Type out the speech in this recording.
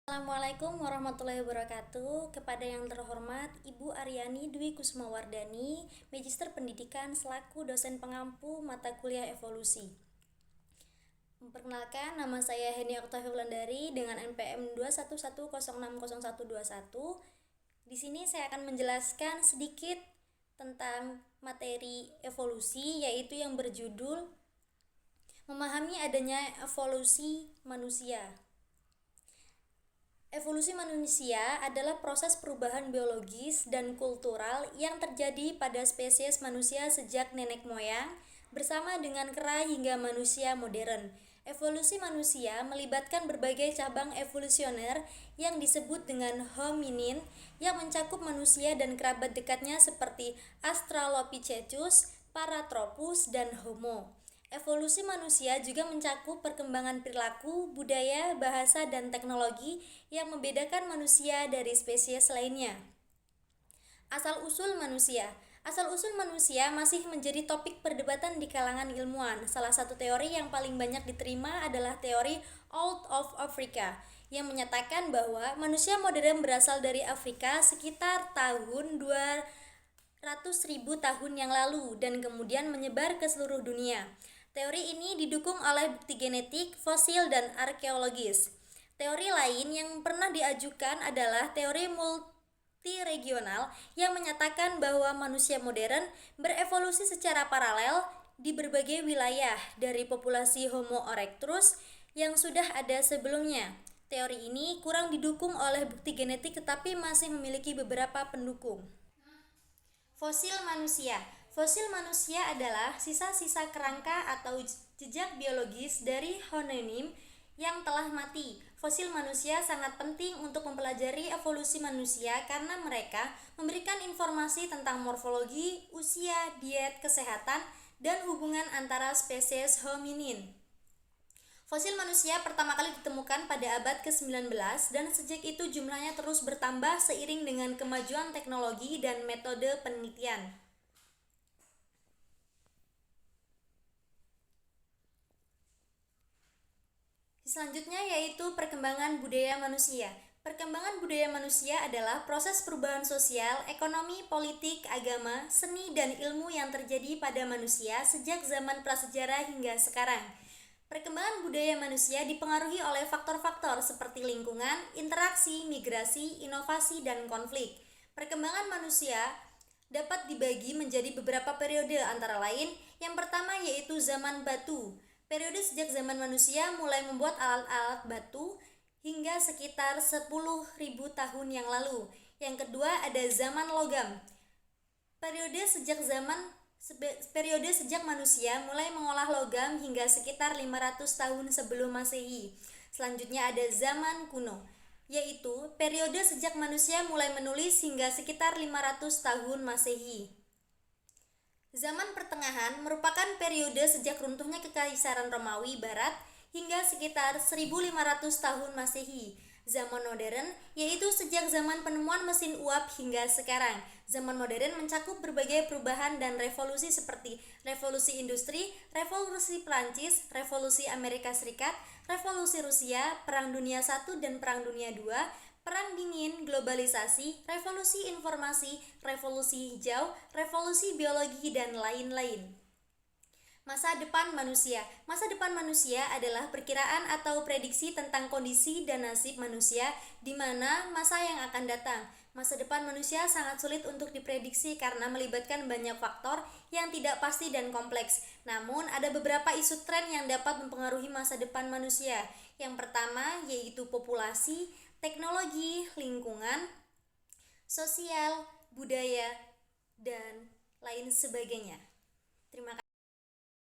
Assalamualaikum warahmatullahi wabarakatuh. Kepada yang terhormat Ibu Aryani Dwi Kusmawardani, Magister Pendidikan selaku dosen pengampu mata kuliah evolusi. Memperkenalkan, nama saya Heni Oktavi Wulandari dengan NPM 211060121. Di sini saya akan menjelaskan sedikit tentang materi evolusi, yaitu yang berjudul Memahami adanya evolusi manusia. Evolusi manusia adalah proses perubahan biologis dan kultural yang terjadi pada spesies manusia sejak nenek moyang bersama dengan kera hingga manusia modern. Evolusi manusia melibatkan berbagai cabang evolusioner yang disebut dengan hominin yang mencakup manusia dan kerabat dekatnya seperti Australopithecus, Paranthropus, dan Homo. Evolusi manusia juga mencakup perkembangan perilaku, budaya, bahasa, dan teknologi yang membedakan manusia dari spesies lainnya. Asal-usul manusia. Asal-usul manusia masih menjadi topik perdebatan di kalangan ilmuwan. Salah satu teori yang paling banyak diterima adalah teori Out of Africa, yang menyatakan bahwa manusia modern berasal dari Afrika sekitar tahun 200.000 tahun yang lalu dan kemudian menyebar ke seluruh dunia. Teori ini didukung oleh bukti genetik, fosil, dan arkeologis. Teori lain yang pernah diajukan adalah teori multiregional yang menyatakan bahwa manusia modern berevolusi secara paralel di berbagai wilayah dari populasi Homo erectus yang sudah ada sebelumnya. Teori ini kurang didukung oleh bukti genetik tetapi masih memiliki beberapa pendukung. Fosil manusia. Fosil manusia adalah sisa-sisa kerangka atau jejak biologis dari hominin yang telah mati. Fosil manusia sangat penting untuk mempelajari evolusi manusia karena mereka memberikan informasi tentang morfologi, usia, diet, kesehatan, dan hubungan antara spesies hominin. Fosil manusia pertama kali ditemukan pada abad ke-19 dan sejak itu jumlahnya terus bertambah seiring dengan kemajuan teknologi dan metode penelitian. Selanjutnya yaitu perkembangan budaya manusia. Perkembangan budaya manusia adalah proses perubahan sosial, ekonomi, politik, agama, seni, dan ilmu yang terjadi pada manusia sejak zaman prasejarah hingga sekarang. Perkembangan budaya manusia dipengaruhi oleh faktor-faktor seperti lingkungan, interaksi, migrasi, inovasi, dan konflik. Perkembangan manusia dapat dibagi menjadi beberapa periode antara lain. Yang pertama yaitu zaman batu. Periode sejak zaman manusia mulai membuat alat-alat batu hingga sekitar 10.000 tahun yang lalu. Yang kedua ada zaman logam. Periode sejak manusia mulai mengolah logam hingga sekitar 500 tahun sebelum Masehi. Selanjutnya ada zaman kuno, yaitu periode sejak manusia mulai menulis hingga sekitar 500 tahun Masehi. Zaman pertengahan merupakan periode sejak runtuhnya Kekaisaran Romawi Barat hingga sekitar 1500 tahun Masehi. Zaman modern yaitu sejak zaman penemuan mesin uap hingga sekarang. Zaman modern mencakup berbagai perubahan dan revolusi seperti revolusi industri, revolusi Prancis, revolusi Amerika Serikat, revolusi Rusia, Perang Dunia I dan Perang Dunia II, Perang Dingin, globalisasi, revolusi informasi, revolusi hijau, revolusi biologi, dan lain-lain. Masa depan manusia. Masa depan manusia adalah perkiraan atau prediksi tentang kondisi dan nasib manusia di mana masa yang akan datang. Masa depan manusia sangat sulit untuk diprediksi karena melibatkan banyak faktor yang tidak pasti dan kompleks. Namun, ada beberapa isu tren yang dapat mempengaruhi masa depan manusia. Yang pertama yaitu populasi, teknologi, lingkungan, sosial, budaya, dan lain sebagainya. Terima kasih.